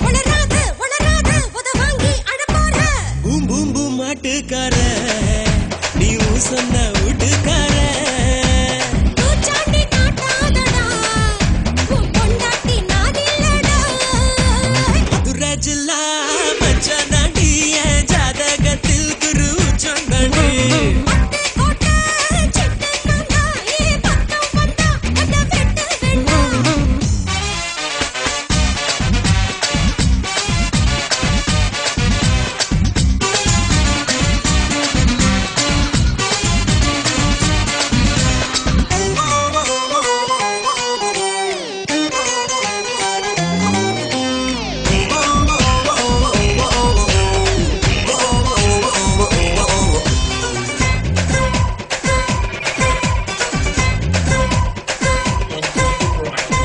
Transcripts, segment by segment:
உளராத உளராத உத வாங்கி அழப்போற boom boom boom மாட்டுக்கார நீ சொன்ன வீட்டுக்கார தூச்சாண்டி காட்டாதடா உன் பொண்டாட்டி நான் இல்லடா மதுராஜில்லா மச்சான் தாண்டி என் ஜாதகத்தில் குரு சொன்னாண்டி கோட்டை சிட்டு நான்தா பக்கம் வந்தா உன்னை வெட்ட வேண்டாம்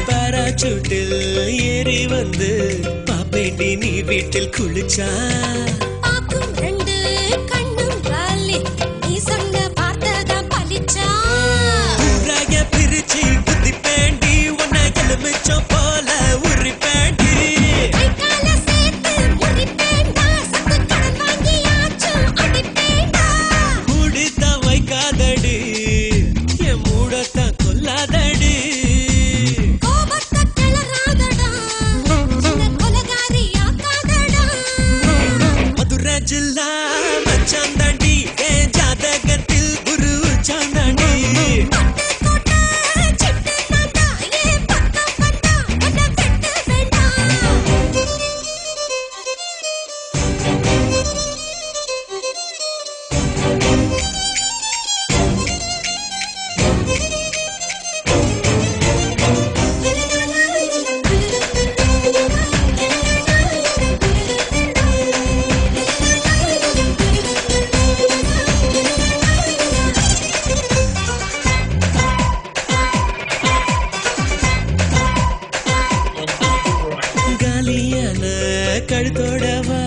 பாராசூட்டில் ஏறி வந்து பாப்பேண்டி நீ வீட்டில் குளிச்சா பாக்கும் ரெண்டு கண்ணும் ராலி நீ சொன்ன பார்த்ததான் பலிச்சா ஊராக பிரிச்சு குத்தி பேண்டி உன்னை எலுமிச்சம் போல உரி பேண்டி கைகால சேர்த்து முறிப்பேண்டா சத்து கடன் வாங்கியாச்சும் அடிப்பேண்டா மூடித்த வைக்காதடி என் மூடத்தான் கொல்லாதடி கோபத்தை கிளறாதடா சின்ன கொலகாரி ஆக்காதடா மதுரை ஜில்லா மச்சான் தாண்டி என் ஜாதகத்தில் குரு சாந்தாண்டி கோட்டை சிட்டு நான்தா பக்கம் வந்தா உன்னை வெட்ட வேண்டாம் காலியான கழுத்தோட வா